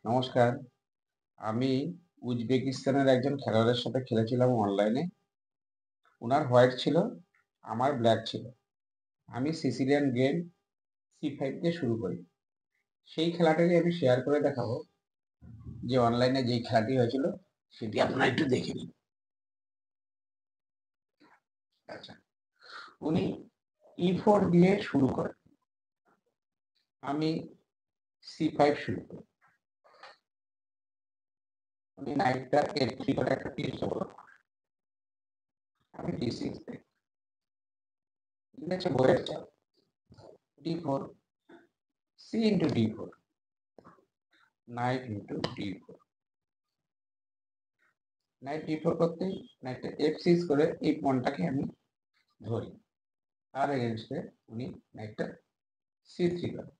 নমস্কার। আমি উজবেকিস্তানের একজন খেলোয়াড়ের সাথে খেলেছিলাম অনলাইনে। উনার হোয়াইট ছিল, আমার ব্ল্যাক ছিল। আমি সিসিলিয়ান গেম C5 দিয়ে শুরু করি। সেই খেলাটাকে আমি শেয়ার করে দেখাবো যে অনলাইনে যেই খেলাটি হয়েছিল সেটি আপনারা একটু দেখে নিন। আচ্ছা, উনি E4 দিয়ে শুরু করেন। আমি C5 শুরু করি। উনি নাইটটা F3 করে একটা পিস ডেভেলপ করেন। আমি D6 দেই। ঠিক আছে, বইয়ের চাল। D4, C into D4, knight into D4. Night D4 করতেই নাইটটা F6 করে এই পয়েন্টটাকে আমি ধরি। তার এগেনস্টে উনি নাইটটা C3 করে।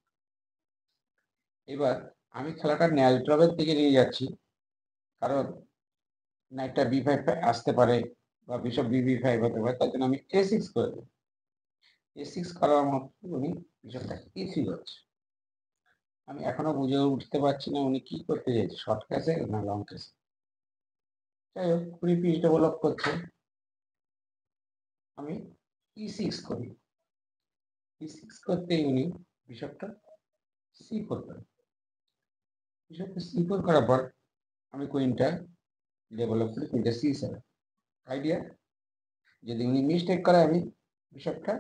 এবার আমি খেলাটা ন্যাচ ড্রপের দিকে নিয়ে যাচ্ছি, কারণ নাইটটা B5 আসতে পারে বা বিশপ BB5 হতে পারে, তার জন্য আমি A6 করে দিই। A6 করার মতো উনি বিশপটা E3 করছে। আমি এখনো বুঝে উঠতে পারছি না উনি কি করতে চাইছে, শর্ট ক্যাসেল না লং ক্যাসেল। যাই হোক, উনি পিস ডেভেলপ করছে। আমি E6 করি। E6 করতেই উনি বিশপটা C4 করে। বিশপটা C4 করার পর আমি কুইনটা ডেভেলপ করি, কুইনটা C7। আইডিয়া, যদি উনি মিস্টেক করে আমি বিশপটা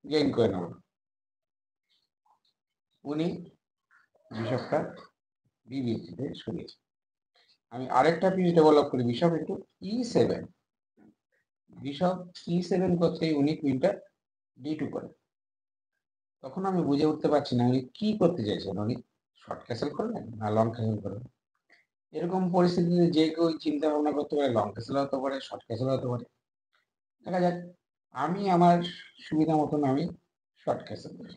গেইন করে নেব। উনি বিশপটা B3-তে সরিয়েছে। আমি আরেকটা পিস ডেভেলপ করি, bishop into E7। Bishop E7 করতেই উনি কুইনটা D2 করে। তখন আমি বুঝে উঠতে পারছি না উনি কি করতে চাইছেন, উনি শর্ট ক্যাসেল করলেন না লং ক্যাসেল করলেন। এরকম পরিস্থিতিতে যে কেউ চিন্তা ভাবনা করতে পারে, লং ক্যাসেল হতে পারে, শর্ট ক্যাসেল হতে পারে। দেখা যাক, আমি আমার সুবিধা মতন আমি শর্ট ক্যাসেল করি।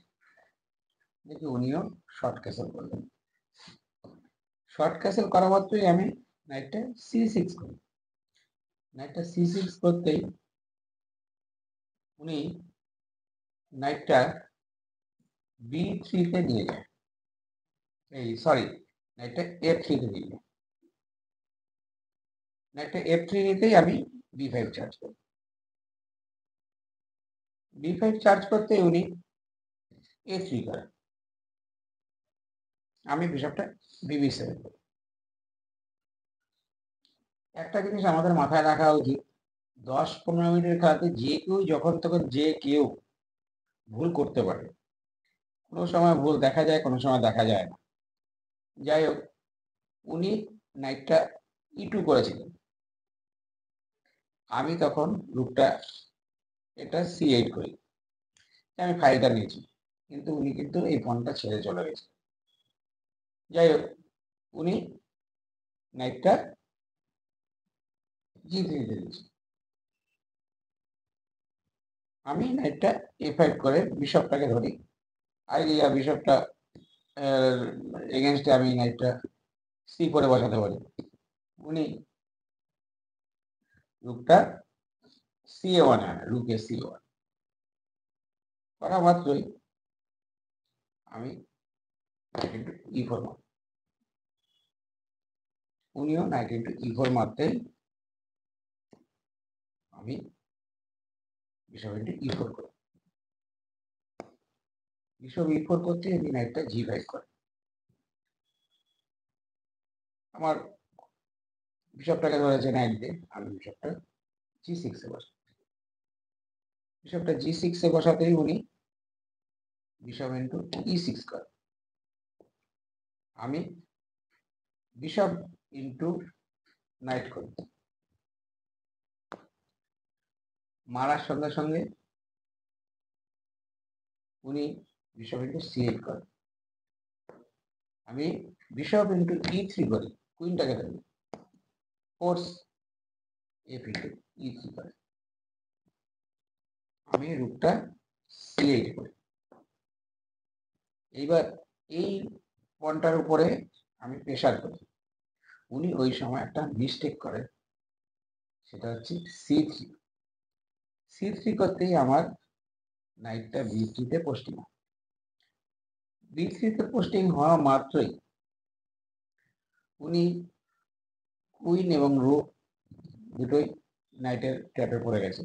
দেখি উনিও শর্ট ক্যাসেল করলেন। শর্ট ক্যাসেল করা মাত্রই আমি নাইটটা C6 করি। নাইটটা C6 করতেই উনি নাইটটা B3-তে নিয়ে যায়। নাইটটা F3-তে নিয়ে যায়। নাইটটা F3 নিতেই আমি B5 চার্জ করি। B5 চার্জ করতে উনি A3 করেন। আমি বিশপটা BB7 করি। একটা জিনিস আমাদের মাথায় রাখা উচিত, 10-15 মিনিটের খেলাতে যে কেউ যখন তখন যে কেউ ভুল করতে পারে। কোনো সময় ভুল দেখা যায়, কোনো সময় দেখা যায় না। যাই হোক, উনি নাইটটা E2 করেছিলেন। আমি তখন রুকটা এটা C8 করি। আমি ফাইলটা নিয়েছি, কিন্তু উনি কিন্তু এই পয়েন্টটা ছেড়ে চলে গেছে। যাই হোক, উনি নাইটটা G3-তে দিয়েছি। আমি নাইটটা A5 করে বিশপটাকে ধরি। আইডিয়া, বিশপটা এগেনস্টে আমি নাইটটা C4-এ বসাতে পারি। উনি রুকটা C1 আনে, রুকে C1 করা মাত্রই আমি নাইট ইন্টু E4 মারি। উনিও নাইট ইন্টু E4 মারতেই আমি বিশপ ইন্টু E4 করি। বিশপ E4 করতে আমি নাইটটা G5 করি। আমার বিশপটাকে ধরেছে নাইট দিয়ে, আমি বিশপটা G6-এ বসাই। বিশপটা G6-এ বসাতেই উনি বিশপ ইন্টু E6 করে। আমি বিশপ ইন্টু নাইট করি। মারার সঙ্গে সঙ্গে উনি বিশপ ইন্টু C8 করে। আমি বিশপ ইন্টু E3 করি, কুইনটাকে ধরি, ফোর্স F ইন্টু E3 করে। আমি রুকটা C8 করি। এইবার এই পয়েন্টটার উপরে আমি প্রেসার করি। উনি ওই সময় একটা মিস্টেক করে, সেটা হচ্ছে C3। C3 করতেই আমার নাইটটা B3-তে পোস্টিং হয়। B3-তে পোস্টিং হওয়া মাত্রই উনি কুইন এবং রুক দুটোই নাইটের ট্র্যাপে পড়ে গেছে,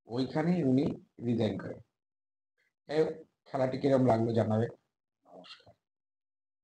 ওইখানেই উনি রিজাইন করেন। খেলাটি কিরম লাগলো জানাবে।